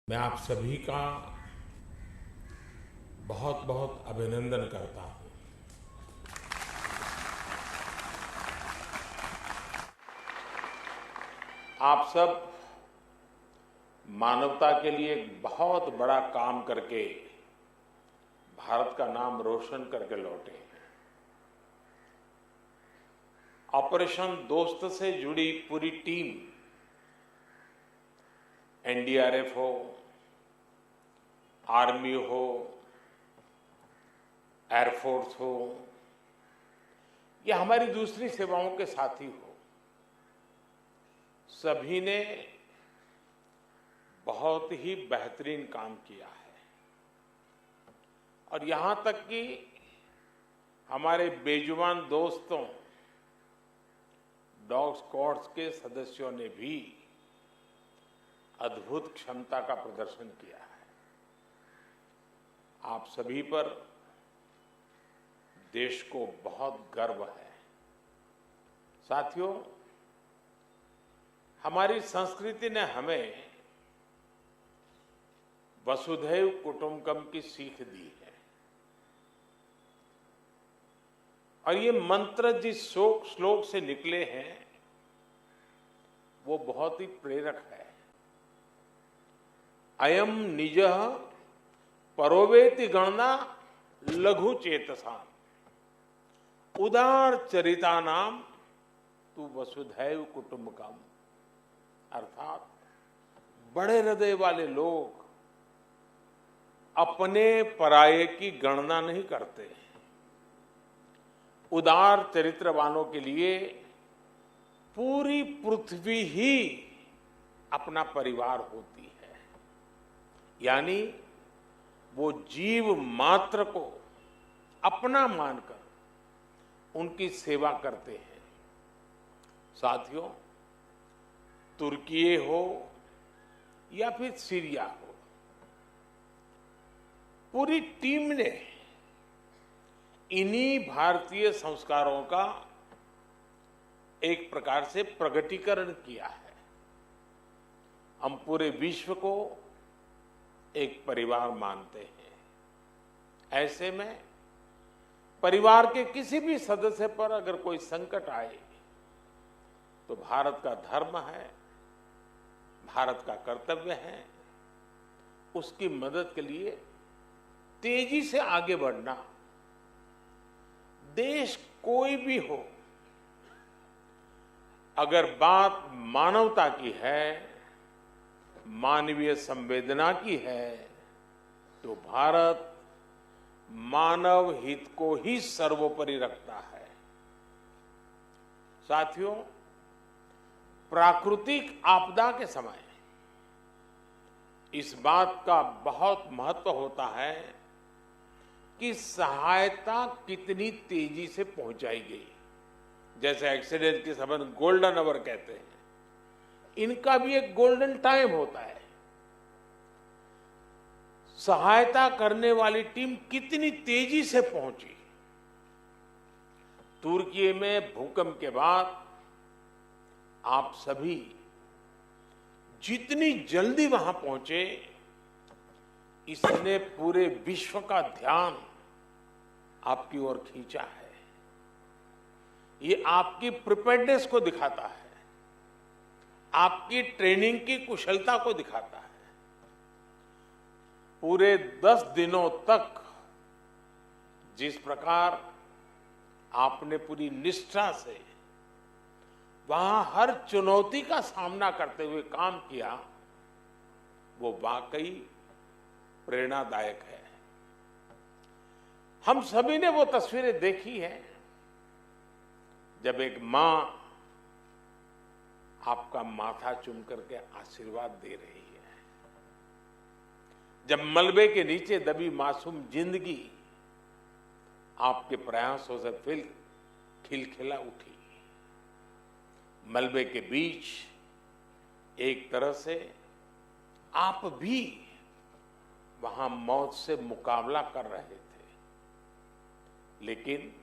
मैं आप सभी का बहुत बहुत अभिनंदन करता हूं। आप सब मानवता के लिए एक बहुत बड़ा काम करके भारत का नाम रोशन करके लौटे हैं। ऑपरेशन दोस्त से जुड़ी पूरी टीम, एनडीआरएफ हो, आर्मी हो, एयरफोर्स हो या हमारी दूसरी सेवाओं के साथी हो, सभी ने बहुत ही बेहतरीन काम किया है। और यहां तक कि हमारे बेजुबान दोस्तों डॉग स्क्वाड्स के सदस्यों ने भी अद्भुत क्षमता का प्रदर्शन किया है। आप सभी पर देश को बहुत गर्व है। साथियों, हमारी संस्कृति ने हमें वसुधैव कुटुंबकम की सीख दी है। और ये मंत्र जिस श्लोक से निकले हैं वो बहुत ही प्रेरक है। अयम निजः परोवेति गणना लघु चेतसा उदार चरिता नाम तू वसुधैव कुटुंबकम। अर्थात बड़े हृदय वाले लोग अपने पराये की गणना नहीं करते। उदार चरित्र वालों के लिए पूरी पृथ्वी ही अपना परिवार होती है। यानी वो जीव मात्र को अपना मानकर उनकी सेवा करते हैं। साथियों, तुर्की हो या फिर सीरिया हो, पूरी टीम ने इन्हीं भारतीय संस्कारों का एक प्रकार से प्रगटीकरण किया है। हम पूरे विश्व को एक परिवार मानते हैं। ऐसे में परिवार के किसी भी सदस्य पर अगर कोई संकट आए तो भारत का धर्म है, भारत का कर्तव्य है उसकी मदद के लिए तेजी से आगे बढ़ना। देश कोई भी हो, अगर बात मानवता की है, मानवीय संवेदना की है, तो भारत मानव हित को ही सर्वोपरि रखता है। साथियों, प्राकृतिक आपदा के समय इस बात का बहुत महत्व होता है कि सहायता कितनी तेजी से पहुंचाई गई। जैसे एक्सीडेंट के समय गोल्डन आवर कहते हैं, इनका भी एक गोल्डन टाइम होता है। सहायता करने वाली टीम कितनी तेजी से पहुंची। तुर्की में भूकंप के बाद आप सभी जितनी जल्दी वहां पहुंचे, इसने पूरे विश्व का ध्यान आपकी ओर खींचा है। ये आपकी प्रिपेयर्डनेस को दिखाता है, आपकी ट्रेनिंग की कुशलता को दिखाता है। पूरे 10 दिनों तक जिस प्रकार आपने पूरी निष्ठा से वहां हर चुनौती का सामना करते हुए काम किया, वो वाकई प्रेरणादायक है। हम सभी ने वो तस्वीरें देखी हैं जब एक मां आपका माथा चूम करके आशीर्वाद दे रही है, जब मलबे के नीचे दबी मासूम जिंदगी आपके प्रयासों से फिर खिलखिला उठी। मलबे के बीच एक तरह से आप भी वहां मौत से मुकाबला कर रहे थे। लेकिन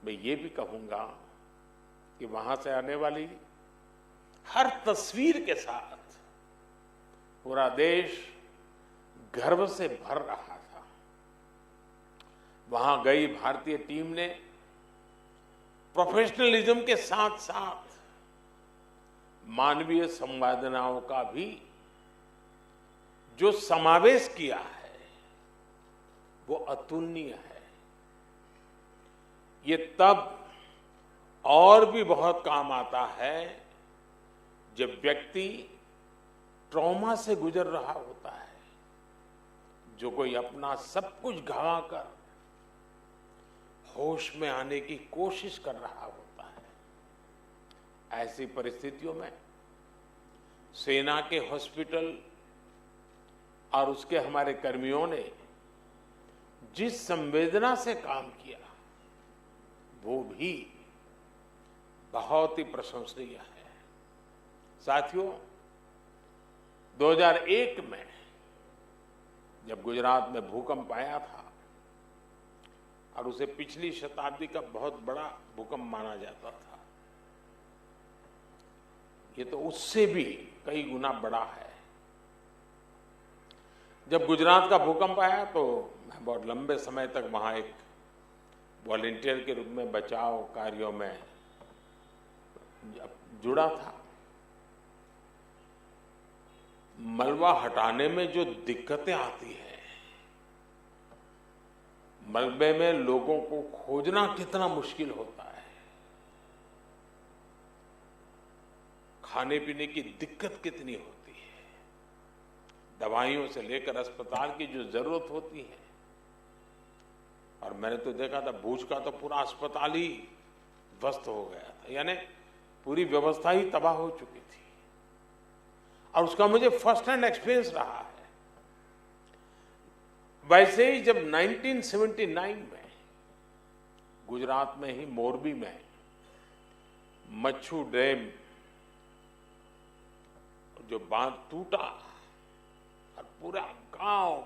मैं ये भी कहूंगा कि वहां से आने वाली हर तस्वीर के साथ पूरा देश गर्व से भर रहा था। वहां गई भारतीय टीम ने प्रोफेशनलिज्म के साथ साथ मानवीय संवेदनाओं का भी जो समावेश किया है वो अतुलनीय है। ये तब और भी बहुत काम आता है जब व्यक्ति ट्रॉमा से गुजर रहा होता है, जो कोई अपना सब कुछ गंवाकर होश में आने की कोशिश कर रहा होता है। ऐसी परिस्थितियों में सेना के हॉस्पिटल और उसके हमारे कर्मियों ने जिस संवेदना से काम किया वो भी बहुत ही प्रशंसनीय है। साथियों, 2001 में जब गुजरात में भूकंप आया था और उसे पिछली शताब्दी का बहुत बड़ा भूकंप माना जाता था, ये तो उससे भी कई गुना बड़ा है। जब गुजरात का भूकंप आया तो मैं बहुत लंबे समय तक वहां एक वॉलंटियर के रूप में बचाव कार्यों में जुड़ा था। मलबा हटाने में जो दिक्कतें आती हैं, मलबे में लोगों को खोजना कितना मुश्किल होता है, खाने पीने की दिक्कत कितनी होती है, दवाइयों से लेकर अस्पताल की जो जरूरत होती है। और मैंने तो देखा था भूज का तो पूरा अस्पताल ही ध्वस्त हो गया था, यानी पूरी व्यवस्था ही तबाह हो चुकी थी। और उसका मुझे फर्स्ट हैंड एक्सपीरियंस रहा है। वैसे ही जब 1979 में गुजरात में ही मोरबी में मच्छू डैम जो बांध टूटा और पूरा गांव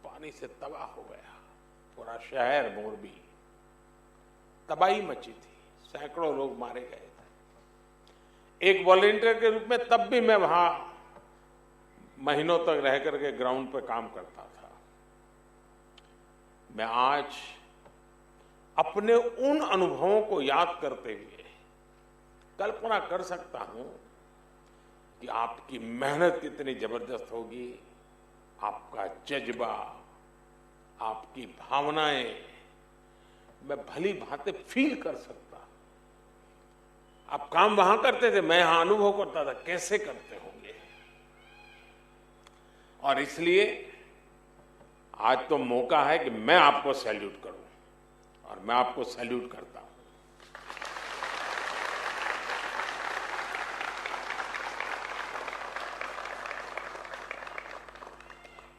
पानी से तबाह हो गया, पूरा शहर मोरबी तबाही मची थी, सैकड़ों लोग मारे गए थे। एक वॉलंटियर के रूप में तब भी मैं वहां महीनों तक रह करके ग्राउंड पर काम करता था। मैं आज अपने उन अनुभवों को याद करते हुए कल्पना कर सकता हूं कि आपकी मेहनत कितनी जबरदस्त होगी, आपका जज्बा, आपकी भावनाएं मैं भली भांति फील कर सकता। आप काम वहां करते थे, मैं यहां अनुभव करता था कैसे करते होंगे। और इसलिए आज तो मौका है कि मैं आपको सैल्यूट करूं और मैं आपको सैल्यूट करता हूं।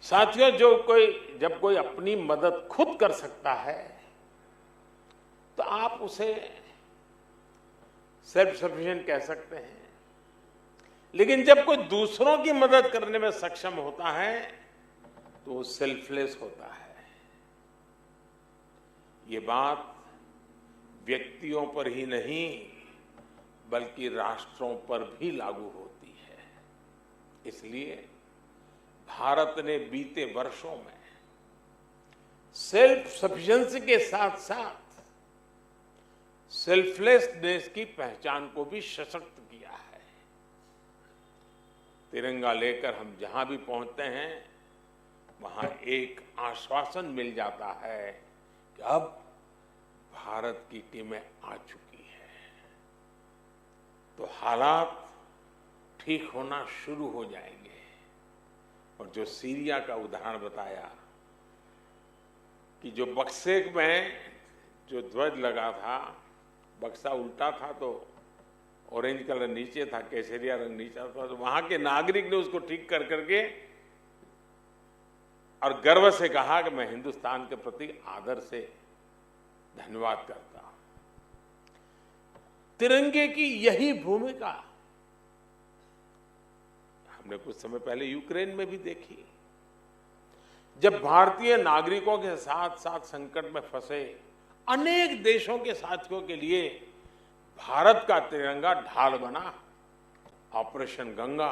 साथियों, जब कोई अपनी मदद खुद कर सकता है तो आप उसे सेल्फ सफिशिएंट कह सकते हैं, लेकिन जब कोई दूसरों की मदद करने में सक्षम होता है तो वो सेल्फलेस होता है। ये बात व्यक्तियों पर ही नहीं बल्कि राष्ट्रों पर भी लागू होती है। इसलिए भारत ने बीते वर्षों में सेल्फ सफिशिएंसी के साथ साथ सेल्फलेसनेस की पहचान को भी सशक्त किया है। तिरंगा लेकर हम जहां भी पहुंचते हैं वहां एक आश्वासन मिल जाता है कि अब भारत की टीमें आ चुकी है, तो हालात ठीक होना शुरू हो जाएंगे। और जो सीरिया का उदाहरण बताया कि जो बक्से में जो ध्वज लगा था, बक्सा उल्टा था तो ऑरेंज कलर नीचे था, केसरिया रंग नीचे था, तो वहां के नागरिक ने उसको ठीक कर करके और गर्व से कहा कि मैं हिंदुस्तान के प्रति आदर से धन्यवाद करता हूं। तिरंगे की यही भूमिका हमने कुछ समय पहले यूक्रेन में भी देखी। जब भारतीय नागरिकों के साथ साथ संकट में फंसे अनेक देशों के साथियों के लिए भारत का तिरंगा ढाल बना। ऑपरेशन गंगा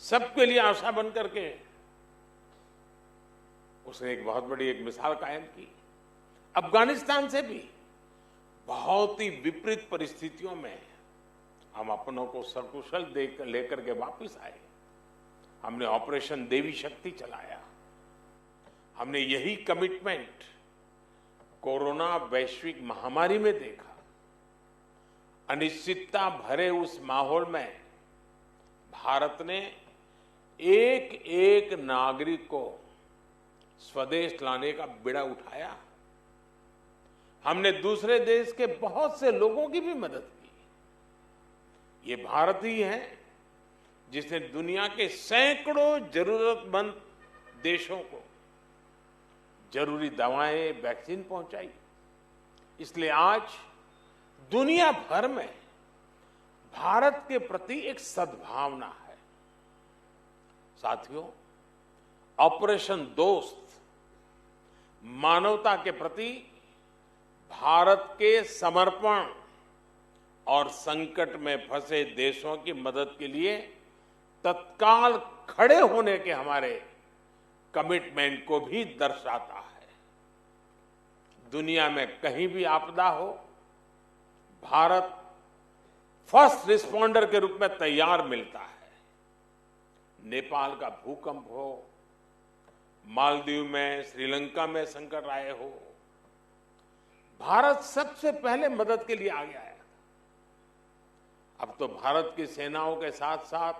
सबके लिए आशा बन करके उसने एक बहुत बड़ी एक मिसाल कायम की। अफगानिस्तान से भी बहुत ही विपरीत परिस्थितियों में हम अपनों को सकुशल लेकर के वापस आए। हमने ऑपरेशन देवी शक्ति चलाया। हमने यही कमिटमेंट कोरोना वैश्विक महामारी में देखा। अनिश्चितता भरे उस माहौल में भारत ने एक एक नागरिक को स्वदेश लाने का बीड़ा उठाया। हमने दूसरे देश के बहुत से लोगों की भी मदद की। ये भारत ही है जिसने दुनिया के सैकड़ों जरूरतमंद देशों को जरूरी दवाएं, वैक्सीन पहुंचाई। इसलिए आज दुनिया भर में भारत के प्रति एक सद्भावना है। साथियों, ऑपरेशन दोस्त मानवता के प्रति भारत के समर्पण और संकट में फंसे देशों की मदद के लिए तत्काल खड़े होने के हमारे कमिटमेंट को भी दर्शाता है। दुनिया में कहीं भी आपदा हो, भारत फर्स्ट रिस्पॉन्डर के रूप में तैयार मिलता है। नेपाल का भूकंप हो, मालदीव में, श्रीलंका में संकट आए हो, भारत सबसे पहले मदद के लिए आगे आया। अब तो भारत की सेनाओं के साथ साथ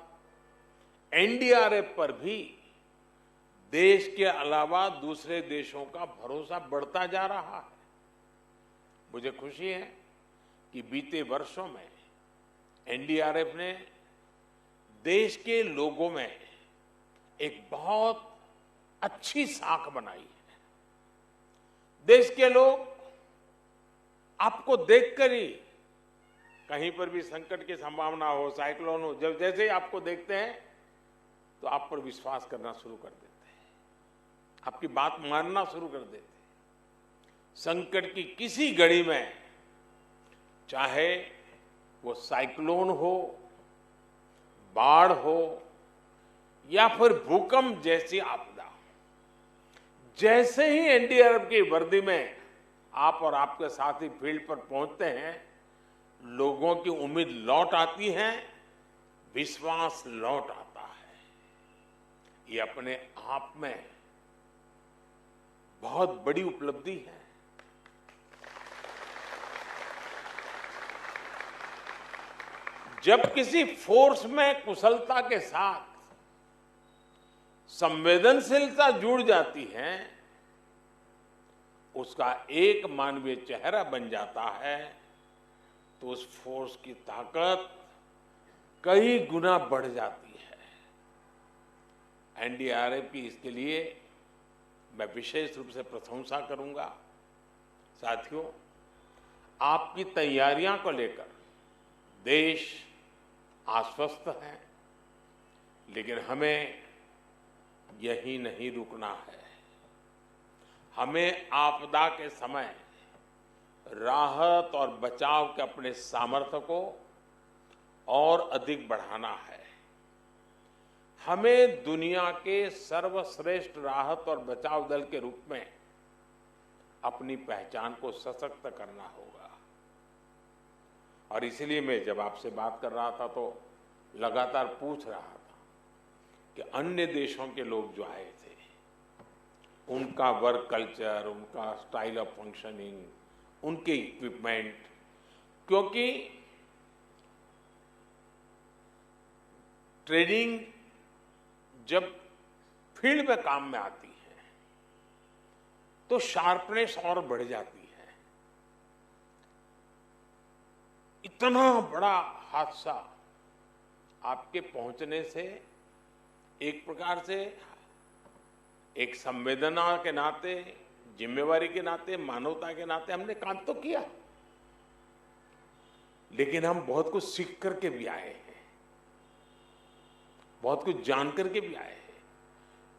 एनडीआरएफ पर भी देश के अलावा दूसरे देशों का भरोसा बढ़ता जा रहा है। मुझे खुशी है कि बीते वर्षों में एनडीआरएफ ने देश के लोगों में एक बहुत अच्छी साख बनाई है। देश के लोग आपको देखकर ही, कहीं पर भी संकट की संभावना हो, साइक्लोन हो, जब जैसे ही आपको देखते हैं तो आप पर विश्वास करना शुरू कर देते हैं, आपकी बात मानना शुरू कर देते हैं। संकट की किसी घड़ी में, चाहे वो साइक्लोन हो, बाढ़ हो या फिर भूकंप जैसी आपदा, जैसे ही एनडीआरएफ की वर्दी में आप और आपके साथी फील्ड पर पहुंचते हैं, लोगों की उम्मीद लौट आती है, विश्वास लौट आता है। ये अपने आप में बहुत बड़ी उपलब्धि है। जब किसी फोर्स में कुशलता के साथ संवेदनशीलता जुड़ जाती है, उसका एक मानवीय चेहरा बन जाता है, तो उस फोर्स की ताकत कई गुना बढ़ जाती है। एनडीआरएफ की इसके लिए मैं विशेष रूप से प्रशंसा करूंगा। साथियों, आपकी तैयारियां को लेकर देश आश्वस्त है, लेकिन हमें यही नहीं रुकना है। हमें आपदा के समय राहत और बचाव के अपने सामर्थ्य को और अधिक बढ़ाना है। हमें दुनिया के सर्वश्रेष्ठ राहत और बचाव दल के रूप में अपनी पहचान को सशक्त करना होगा। और इसलिए मैं जब आपसे बात कर रहा था तो लगातार पूछ रहा था कि अन्य देशों के लोग जो आए थे, उनका वर्क कल्चर, उनका स्टाइल ऑफ फंक्शनिंग, उनके इक्विपमेंट, क्योंकि ट्रेनिंग जब फील्ड में काम में आती है तो शार्पनेस और बढ़ जाती है। इतना बड़ा हादसा आपके पहुंचने से एक प्रकार से, एक संवेदना के नाते, जिम्मेवारी के नाते, मानवता के नाते हमने काम तो किया, लेकिन हम बहुत कुछ सीख करके भी आए हैं, बहुत कुछ जान करके भी आए हैं।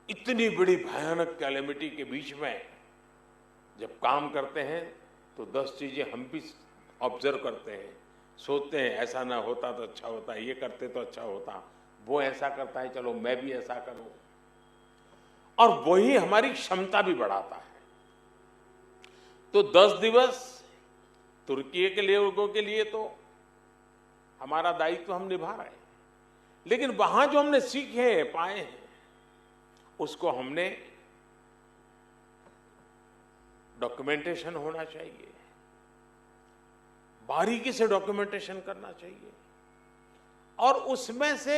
इतनी बड़ी भयानक कैलेमिटी के बीच में जब काम करते हैं तो 10 चीजें हम भी ऑब्जर्व करते हैं, सोचते हैं ऐसा ना होता तो अच्छा होता, ये करते तो अच्छा होता, वो ऐसा करता है, चलो मैं भी ऐसा करूं, और वही हमारी क्षमता भी बढ़ाता है। तो 10 दिवस तुर्की के लोगों के लिए तो हमारा दायित्व हम निभा रहे हैं, लेकिन वहां जो हमने सीखे हैं, पाए हैं, उसको हमने डॉक्यूमेंटेशन होना चाहिए, बारीकी से डॉक्यूमेंटेशन करना चाहिए, और उसमें से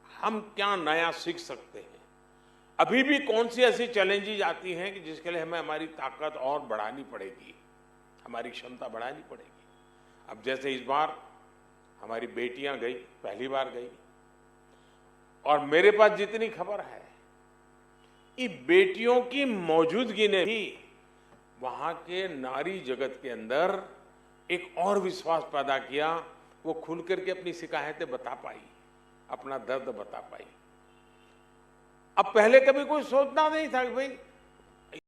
हम क्या नया सीख सकते हैं। अभी भी कौन सी ऐसी चैलेंजेस आती हैं कि जिसके लिए हमें हमारी ताकत और बढ़ानी पड़ेगी, हमारी क्षमता बढ़ानी पड़ेगी। अब जैसे इस बार हमारी बेटियां गई, पहली बार गई, और मेरे पास जितनी खबर है, ये बेटियों की मौजूदगी ने भी वहां के नारी जगत के अंदर एक और विश्वास पैदा किया। वो खुल करके अपनी शिकायतें बता पाई, अपना दर्द बता पाई। अब पहले कभी कोई सोचना नहीं था कि भाई